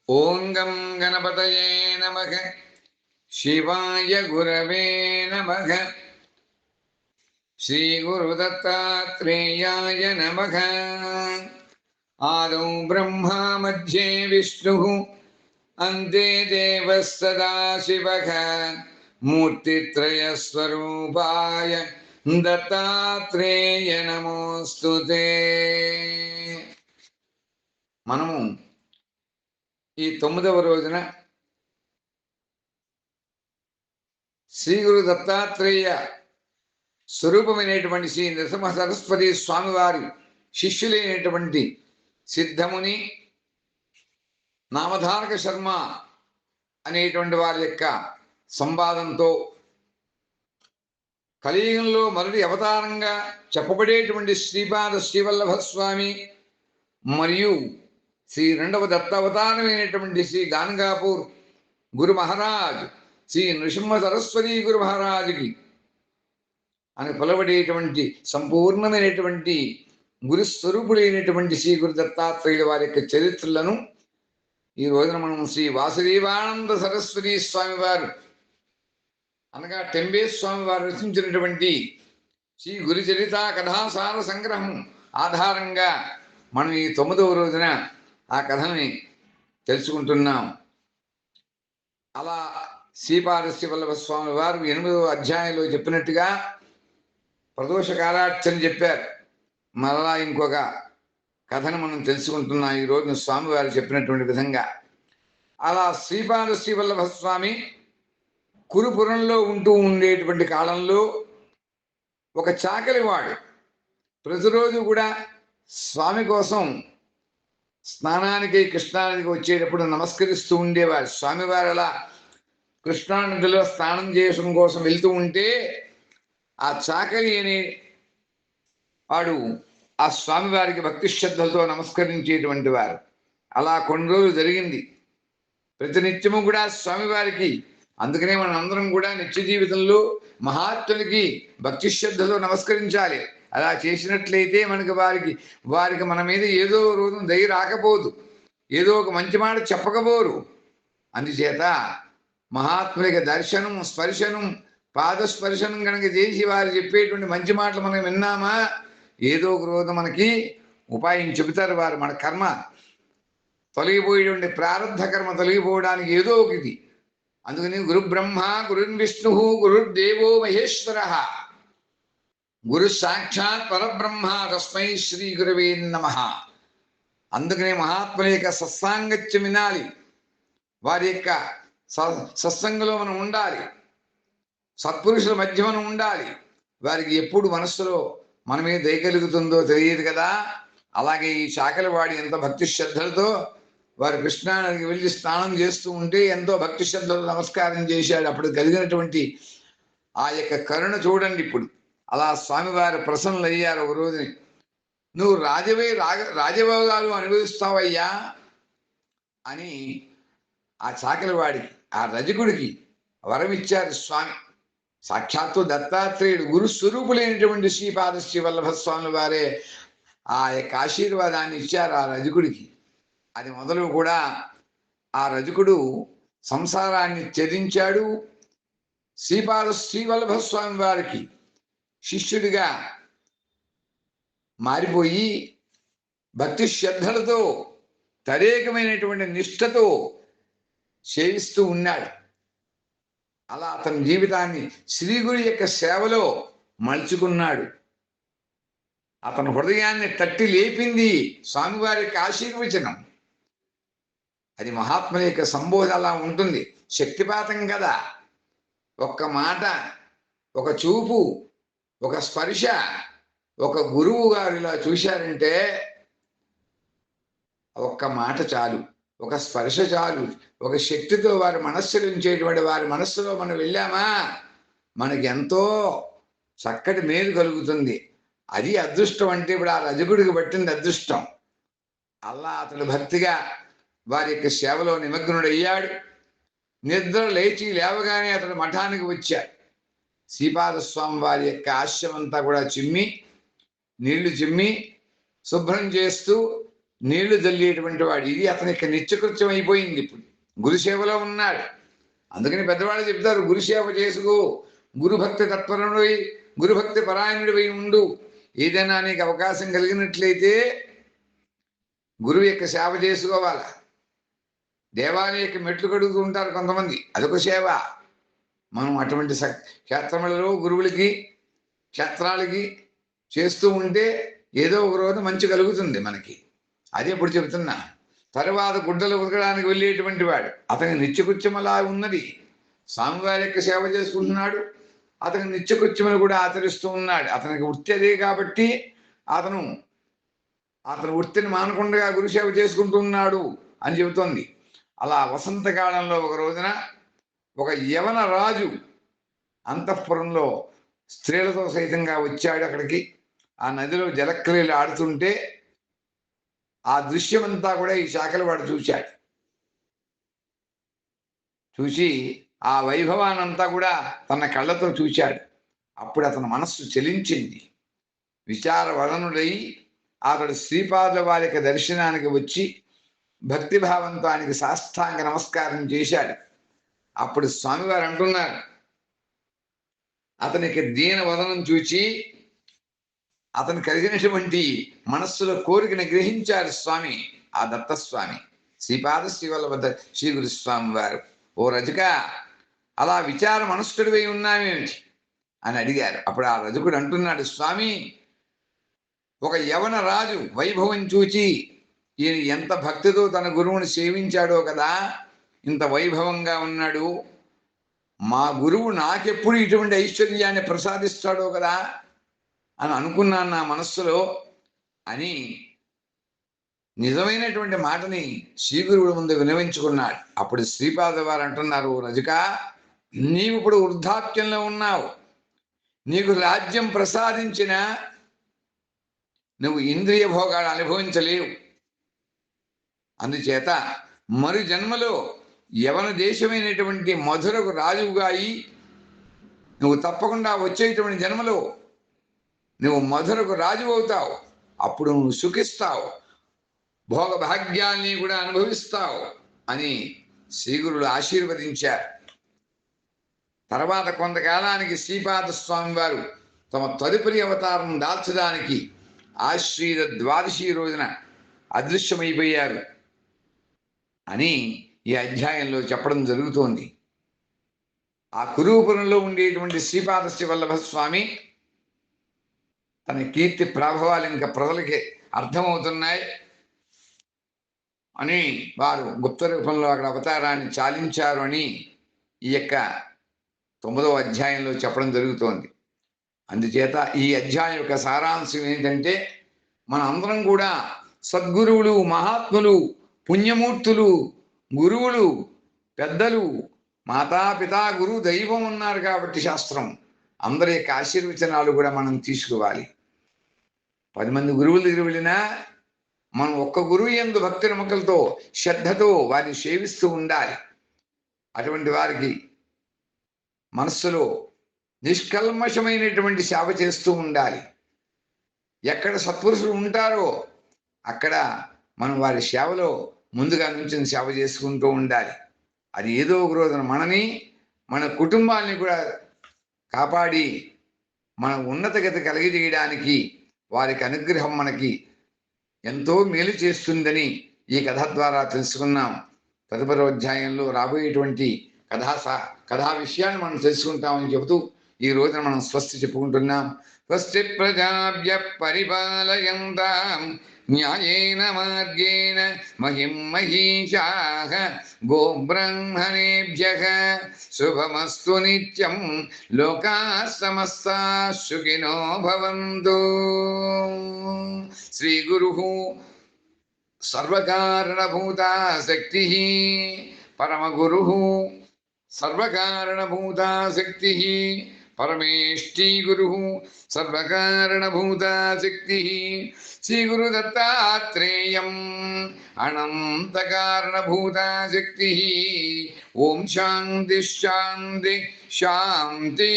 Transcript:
ఓం గం గణపతయే నమః. శివాయ గురవే నమః. శ్రీ గురుదత్తాత్రేయాయ నమః. ఆదౌ బ్రహ్మా మధ్యే విష్ణుః అంతే దేవः సదాశివః. మూర్తిత్రయస్వరూపాయ దత్తాత్రేయ నమోస్తుతే. మనము ఈ 9వ రోజున శ్రీ గురు దత్తాత్రేయ స్వరూపమైనటువంటి శ్రీ నృసింహ సరస్వతి స్వామివారి శిష్యులైనటువంటి సిద్ధముని నామధారక శర్మ అనేటువంటి వారి యొక్క సంవాదంతో కలియుగంలో మరుడి అవతారంగా చెప్పబడేటువంటి శ్రీపాద శ్రీవల్లభ స్వామి మరియు శ్రీ రెండవ దత్తావతారమైనటువంటి శ్రీ గానగాపూర్ గురు మహారాజ్ శ్రీ నృసింహ సరస్వతి గురు మహారాజుకి అని పిలవడేటువంటి సంపూర్ణమైనటువంటి గురుస్వరూపుడైనటువంటి శ్రీ గురు దత్తాత్రేయుల వారి యొక్క చరిత్రలను ఈ రోజున మనం శ్రీ వాసుదేవానంద సరస్వతి స్వామి వారు అనగా టెంబే స్వామి వారు రచించినటువంటి శ్రీ గురు చరిత కథాసార సంగ్రహం ఆధారంగా మనం ఈ 9వ రోజున ఆ కథని తెలుసుకుంటున్నాం. అలా శ్రీపాద శ్రీవల్లభ స్వామి వారు 8వ అధ్యాయంలో చెప్పినట్టుగా ప్రదోష కాలార్చన చెప్పారు. మరలా ఇంకొక కథను మనం తెలుసుకుంటున్నాం ఈ రోజున స్వామివారు చెప్పినటువంటి విధంగా. అలా శ్రీపాద శ్రీవల్లభ స్వామి కురుపురంలో ఉంటూ ఉండేటువంటి కాలంలో ఒక చాకలివాడు ప్రతిరోజు కూడా స్వామి కోసం స్నానానికి కృష్ణానదికి వచ్చేటప్పుడు నమస్కరిస్తూ ఉండేవారు. స్వామివారు అలా కృష్ణానదిలో స్నానం చేయడం కోసం వెళ్తూ ఉంటే ఆ చాకలి అనే వాడు ఆ స్వామివారికి భక్తి శ్రద్ధలతో నమస్కరించేటువంటి వారు. అలా కొన్ని రోజులు జరిగింది. ప్రతినిత్యము కూడా స్వామివారికి, అందుకనే మనం అందరం కూడా నిత్య జీవితంలో మహాత్ములకి భక్తి శ్రద్ధతో నమస్కరించాలి. అలా చేసినట్లయితే వారికి మన మీద ఏదో రోజు దయ రాకపోదు, ఏదో ఒక మంచి మాట చెప్పకపోరు. అందుచేత మహాత్ములకి దర్శనం స్పర్శనం పాదస్పర్శనం కనుక చేసి వారు చెప్పేటువంటి మంచి మాటలు మనం విన్నామా, ఏదో ఒక రోజు మనకి ఉపాయం చెబుతారు వారు. మన కర్మ తొలగిపోయేటువంటి ప్రారంధ కర్మ తొలగిపోవడానికి ఏదో ఒకటి. అందుకని గురు బ్రహ్మ గురుర్ విష్ణు గురుర్దేవో మహేశ్వర గురు సాక్షాత్ పరబ్రహ్మ తస్మై శ్రీ గురవే నమః. అందుకనే మహాత్ముల యొక్క సత్సాంగత్యం వినాలి, వారి యొక్క సత్సంగంలో మనం ఉండాలి, సత్పురుషుల మధ్య మనం ఉండాలి. వారికి ఎప్పుడు మనస్సులో మన మీద దయ కలుగుతుందో తెలియదు కదా. అలాగే ఈ చాకలివాడి ఎంత భక్తి శ్రద్ధలతో వారు కృష్ణానదికి వెళ్ళి స్నానం చేస్తూ ఉంటే ఎంతో భక్తి శ్రద్ధలతో నమస్కారం చేశాడు. అప్పుడు కలిగినటువంటి ఆ యొక్క కరుణ చూడండి. ఇప్పుడు అలా స్వామివారు ప్రసన్నులయ్యారు. ఒక రోజుని, నువ్వు రాజభోగాలు అనుభవిస్తావయ్యా అని ఆ చాకలివాడికి, ఆ రజకుడికి వరమిచ్చారు స్వామి. సాక్షాత్తు దత్తాత్రేయుడు గురు స్వరూపులైనటువంటి శ్రీపాద శ్రీవల్లభ స్వామి వారే ఆ యొక్క ఆశీర్వాదాన్ని ఇచ్చారు ఆ రజకుడికి. అది మొదలు కూడా ఆ రజకుడు సంసారాన్ని త్యజించాడు. శ్రీపాద శ్రీవల్లభ స్వామి వారికి శిష్యుడిగా మారిపోయి భక్తి శ్రద్ధలతో తదేకమైనటువంటి నిష్ఠతో సేవిస్తూ ఉన్నాడు. అలా అతని జీవితాన్ని శ్రీగురి యొక్క సేవలో మలుచుకున్నాడు. అతని హృదయాన్ని తట్టి లేపింది స్వామివారి యొక్క ఆశీర్వచనం. అది మహాత్ముల యొక్క సంబోధన అలా ఉంటుంది. శక్తిపాతం కదా. ఒక్క మాట, ఒక చూపు, ఒక స్పర్శ, ఒక గురువు గారు ఇలా చూశారంటే ఒక్క మాట చాలు, ఒక స్పర్శ చాలు. ఒక శక్తితో వారి మనస్సులు ఉంచేటువంటి వారి మనస్సులో మనం వెళ్ళామా మనకి ఎంతో చక్కటి మేలు కలుగుతుంది. అది అదృష్టం. అంటే ఇప్పుడు ఆ రజకుడికి పట్టింది అదృష్టం. అలా అతడు భక్తిగా వారి యొక్క సేవలో నిమగ్నుడయ్యాడు. నిద్ర లేవగానే అతడు మఠానికి వచ్చాడు. శ్రీపాద స్వామి వారి యొక్క ఆశ్రమం అంతా కూడా నీళ్లు చిమ్మి శుభ్రం చేస్తూ నీళ్లు జల్లేటువంటి వాడు. ఇది అతనికి నిత్యకృత్యం అయిపోయింది. ఇప్పుడు గురుసేవలో ఉన్నాడు. అందుకని పెద్దవాళ్ళు చెప్తారు, గురుసేవ చేసుకో, గురుభక్తి తత్పరుడై, గురుభక్తి పరాయణుడిపై ఉండు. ఏదైనా నీకు అవకాశం కలిగినట్లయితే గురువు యొక్క సేవ చేసుకోవాలా. దేవాలయకి మెట్లు కడుగుతూ ఉంటారు కొంతమంది, అదొక సేవ. మనం అటువంటి క్షేత్రములలో గురువులకి క్షేత్రాలకి చేస్తూ ఉంటే ఏదో ఒక రోజు మంచి కలుగుతుంది మనకి. అదే ఇప్పుడు చెబుతున్నా. తర్వాత గుడ్డలు ఉతకడానికి వెళ్ళేటువంటి వాడు, అతని నిత్యకృత్యం అలా ఉన్నది. స్వామివారి యొక్క సేవ చేసుకుంటున్నాడు, అతని నిత్యకృత్యములు కూడా ఆచరిస్తూ ఉన్నాడు. అతనికి వృత్తి అదే కాబట్టి అతను వృత్తిని మానకుండా గురుసేవ చేసుకుంటూ ఉన్నాడు అని చెబుతోంది. అలా వసంతకాలంలో ఒక రోజున ఒక యవన రాజు అంతఃపురంలో స్త్రీలతో సైతంగా వచ్చాడు అక్కడికి. ఆ నదిలో జలక్రియలు ఆడుతుంటే ఆ దృశ్యమంతా కూడా ఈ శాఖలు వాడు చూశాడు. చూసి ఆ వైభవానంతా కూడా తన కళ్ళతో చూశాడు. అప్పుడు అతని మనస్సు చలించింది. విచారవదనుడై అతడు శ్రీపాదుల వారికి దర్శనానికి వచ్చి భక్తిభావంతో ఆయనకి సాష్టాంగ నమస్కారం చేశాడు. అప్పుడు స్వామివారు అంటున్నారు, అతనికి దీన వదనం చూచి అతను కలిగినటువంటి మనస్సులో కోరికను గ్రహించారు స్వామి, ఆ దత్తస్వామి శ్రీపాద శ్రీవల్లభ శ్రీ గురుస్వామి వారు. ఓ రజక, అలా విచార మనస్కుడివై ఉన్నామేమిటి అని అడిగారు. అప్పుడు ఆ రజకుడు అంటున్నాడు, స్వామి, ఒక యవన రాజు వైభవం చూచి ఈయన ఎంత భక్తితో తన గురువుని సేవించాడో కదా, ఇంత వైభవంగా ఉన్నాడు. మా గురువు నాకెప్పుడు ఇటువంటి ఐశ్వర్యాన్ని ప్రసాదిస్తాడో కదా అని అనుకున్నాను నా మనస్సులో అని నిజమైనటువంటి మాటని శ్రీగురువుల ముందు వినవించుకున్నాడు. అప్పుడు శ్రీపాద వారు అంటున్నారు, రజక, నీవు ఇప్పుడు వృద్ధాప్యంలో ఉన్నావు. నీకు రాజ్యం ప్రసాదించిన నువ్వు ఇంద్రియ భోగాలు అనుభవించలేవు. అందుచేత మరు జన్మలో యవన దేశమైనటువంటి మధురకు రాజువుగా అయి నువ్వు తప్పకుండా వచ్చేటువంటి జన్మలో నువ్వు మధురకు రాజు అవుతావు. అప్పుడు నువ్వు సుఖిస్తావు, భోగ భాగ్యాన్ని కూడా అనుభవిస్తావు అని శ్రీగురుడు ఆశీర్వదించారు. తర్వాత కొంతకాలానికి శ్రీపాద స్వామి వారు తమ తదుపరి అవతారం దాల్చడానికి ఆశ్వీజ ద్వాదశి రోజున అదృశ్యమైపోయారు అని ఈ అధ్యాయంలో చెప్పడం జరుగుతోంది. ఆ కురూపురంలో ఉండేటువంటి శ్రీపాద శ్రీవల్లభ స్వామి తన కీర్తి ప్రభావాలు ఇంకా ప్రజలకి అర్థమవుతున్నాయి అని వారు గుప్త రూపంలో అక్కడ అవతారాన్ని చాలించారు అని ఈ యొక్క 9వ అధ్యాయంలో చెప్పడం జరుగుతోంది. అందుచేత ఈ అధ్యాయం యొక్క సారాంశం ఏంటంటే, మన అందరం కూడా సద్గురువులు, మహాత్ములు, పుణ్యమూర్తులు, గురువులు, పెద్దలు, మాతాపితా గురు దైవం ఉన్నారు కాబట్టి శాస్త్రం అందరి యొక్క ఆశీర్వచనాలు కూడా మనం తీసుకోవాలి. 10 మంది గురువుల దగ్గర వెళ్ళినా మనం ఒక్క గురువు యందు భక్తి నమ్మకాలతో శ్రద్ధతో వారిని సేవిస్తూ ఉండాలి. అటువంటి వారికి మనస్సులో నిష్కల్మషమైనటువంటి సేవ చేస్తూ ఉండాలి. ఎక్కడ సత్పురుషులు ఉంటారో అక్కడ మనం వారి సేవలో ముందుగా నుంచి సేవ చేసుకుంటూ ఉండాలి. అది ఏదో ఒక రోజున మనని, మన కుటుంబాన్ని కూడా కాపాడి మన ఉన్నతగతి కలిగజేయడానికి వారికి అనుగ్రహం మనకి ఎంతో మేలు చేస్తుందని ఈ కథ ద్వారా తెలుసుకున్నాం. తదుపరి అధ్యాయంలో రాబోయేటువంటి కథా విషయాన్ని మనం తెలుసుకుంటామని చెబుతూ ఈ రోజున మనం స్వస్తి చెప్పుకుంటున్నాం. స్వస్తి ప్రజాభ్య పరిపాలయంతాం న్యాయేన మార్గేణ మహిం మహీషాః గోబ్రాహ్మణేభ్యః శుభమస్తు నిత్యం. లోకాః సమస్తాః సుఖినో భవంతు. శ్రీ గురుః సర్వకారణభూతా శక్తిః, పరమగురుః సర్వకారణభూతా శక్తిః, పరమేష్ఠీ గురుః సర్వకారణభూతా శక్తిః. శ్రీ గురు దత్తాత్రేయం అనంతకారణభూతా శక్తిః. ఓం శాంతి శాంతి శాంతి.